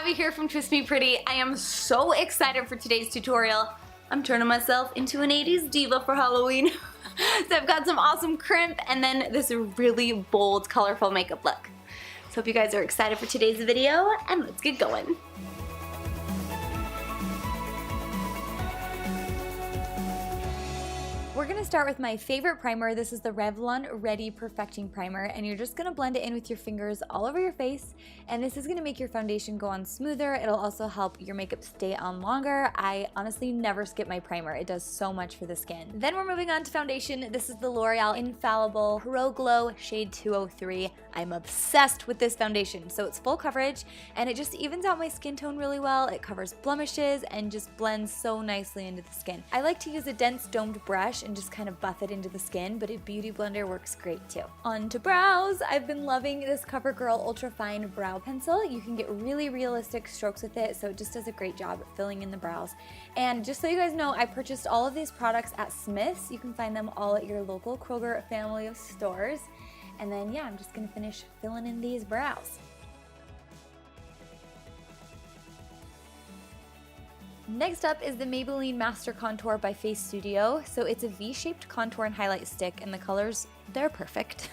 Abby here from Twist Me Pretty. I am so excited for today's tutorial. I'm turning myself into an 80s diva for Halloween. So I've got some awesome crimp and then this really bold, colorful makeup look. So hope you guys are excited for today's video and let's get going. We're gonna start with my favorite primer. This is the Revlon Ready Perfecting Primer, and you're just gonna blend it in with your fingers all over your face, and this is gonna make your foundation go on smoother. It'll also help your makeup stay on longer. I honestly never skip my primer. It does so much for the skin. Then we're moving on to foundation. This is the L'Oreal Infallible Pro Glow Shade 203. I'm obsessed with this foundation. So it's full coverage, and it just evens out my skin tone really well. It covers blemishes and just blends so nicely into the skin. I like to use a dense domed brush and just kind of buff it into the skin, but a beauty blender works great too. On to brows. I've been loving this CoverGirl Ultra Fine Brow Pencil. You can get really realistic strokes with it, so it just does a great job at filling in the brows. And just so you guys know, I purchased all of these products at Smith's. You can find them all at your local Kroger family of stores. And then yeah, I'm just gonna finish filling in these brows. Next up is the Maybelline Master Contour by Face Studio. So it's a V-shaped contour and highlight stick, and the colors, they're perfect.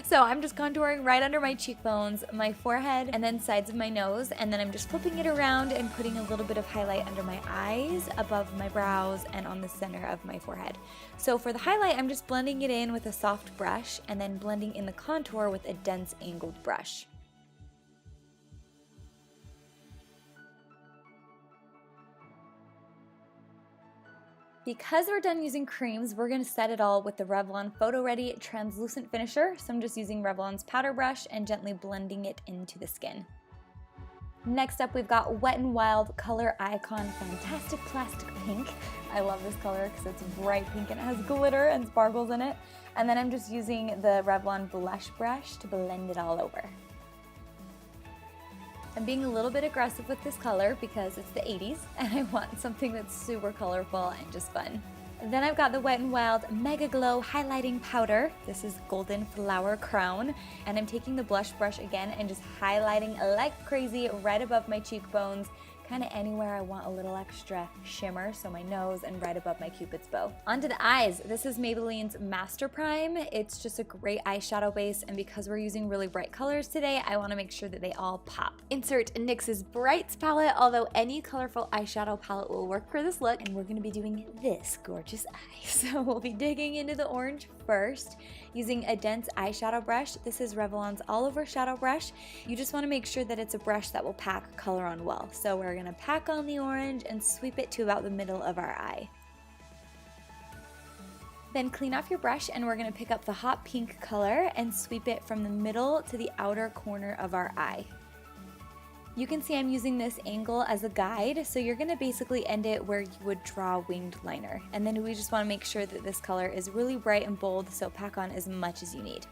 So I'm just contouring right under my cheekbones, my forehead, and then sides of my nose, and then I'm just flipping it around and putting a little bit of highlight under my eyes, above my brows, and on the center of my forehead. So for the highlight, I'm just blending it in with a soft brush, and then blending in the contour with a dense angled brush. Because we're done using creams, we're going to set it all with the Revlon Photoready Translucent Finisher. So I'm just using Revlon's powder brush and gently blending it into the skin. Next up, we've got Wet n Wild Color Icon Fantastic Plastic Pink. I love this color because it's bright pink and it has glitter and sparkles in it. And then I'm just using the Revlon blush brush to blend it all over. I'm being a little bit aggressive with this color because it's the 80s and I want something that's super colorful and just fun. Then I've got the Wet n Wild Mega Glow Highlighting Powder. This is Golden Flower Crown, and I'm taking the blush brush again and just highlighting like crazy right above my cheekbones, kind of anywhere I want a little extra shimmer, so my nose and right above my cupid's bow. Onto the eyes. This is Maybelline's Master Prime. It's just a great eyeshadow base, and because we're using really bright colors today, I want to make sure that they all pop. Insert NYX's Brights palette, although any colorful eyeshadow palette will work for this look, and we're going to be doing this gorgeous eye. So we'll be digging into the orange first, using a dense eyeshadow brush. This is Revlon's All Over Shadow Brush. You just want to make sure that it's a brush that will pack color on well. So we're going to pack on the orange and sweep it to about the middle of our eye. Then clean off your brush and we're going to pick up the hot pink color and sweep it from the middle to the outer corner of our eye. You can see I'm using this angle as a guide, so you're going to basically end it where you would draw a winged liner. And then we just want to make sure that this color is really bright and bold, so pack on as much as you need.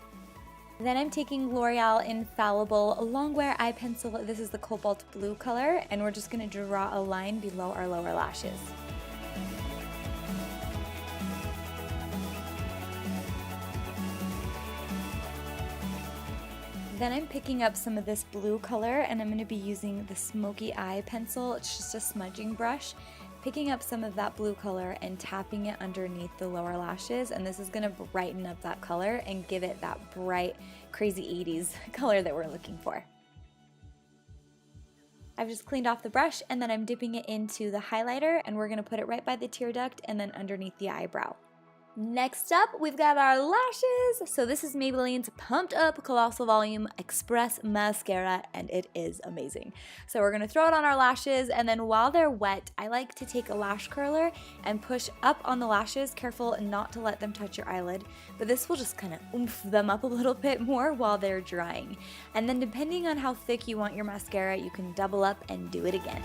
Then I'm taking L'Oreal Infallible Longwear Eye Pencil. This is the cobalt blue color, and we're just going to draw a line below our lower lashes. Then I'm picking up some of this blue color, and I'm going to be using the Smoky Eye Pencil. It's just a smudging brush. Picking up some of that blue color and tapping it underneath the lower lashes, and this is going to brighten up that color and give it that bright, crazy 80s color that we're looking for. I've just cleaned off the brush, and then I'm dipping it into the highlighter, and we're going to put it right by the tear duct and then underneath the eyebrow. Next up, we've got our lashes. So this is Maybelline's Pumped Up Colossal Volume Express Mascara, and it is amazing. So we're gonna throw it on our lashes, and then while they're wet, I like to take a lash curler and push up on the lashes, careful not to let them touch your eyelid, but this will just kind of oomph them up a little bit more while they're drying. And then depending on how thick you want your mascara, you can double up and do it again.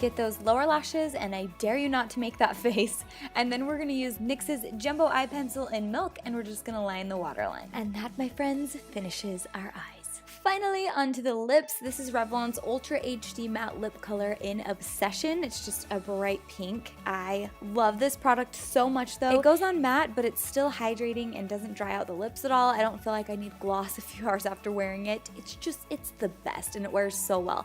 Get those lower lashes, and I dare you not to make that face. And then we're gonna use NYX's Jumbo Eye Pencil in Milk, and we're just gonna line the waterline. And that, my friends, finishes our eyes. Finally, onto the lips. This is Revlon's Ultra HD Matte Lip Color in Obsession. It's just a bright pink. I love this product so much though. It goes on matte, but it's still hydrating and doesn't dry out the lips at all. I don't feel like I need gloss a few hours after wearing it. It's the best and it wears so well.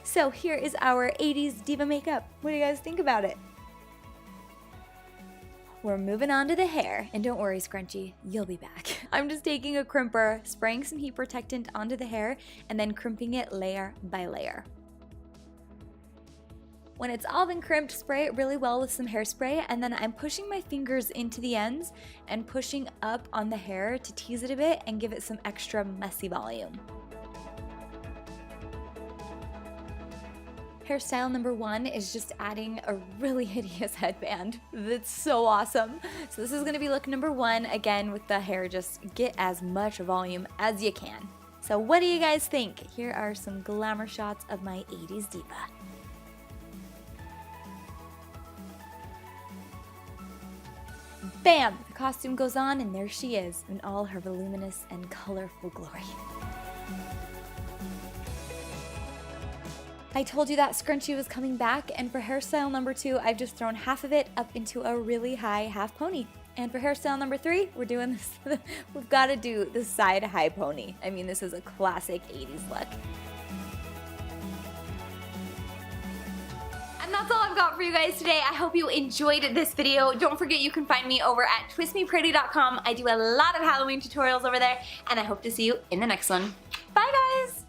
So here is our 80s Diva makeup. What do you guys think about it? We're moving on to the hair, and don't worry, Scrunchy, you'll be back. I'm just taking a crimper, spraying some heat protectant onto the hair, and then crimping it layer by layer. When it's all been crimped, spray it really well with some hairspray, and then I'm pushing my fingers into the ends and pushing up on the hair to tease it a bit and give it some extra messy volume. Hairstyle number 1 is just adding a really hideous headband. That's so awesome. So this is gonna be look number 1, again with the hair, just get as much volume as you can. So what do you guys think? Here are some glamour shots of my 80s diva. Bam! The costume goes on and there she is in all her voluminous and colorful glory. I told you that scrunchie was coming back, and for hairstyle number 2, I've just thrown half of it up into a really high half pony. And for hairstyle number 3, we're doing this, we've got to do the side high pony. I mean, this is a classic 80s look. And that's all I've got for you guys today. I hope you enjoyed this video. Don't forget you can find me over at twistmepretty.com. I do a lot of Halloween tutorials over there, and I hope to see you in the next one. Bye guys!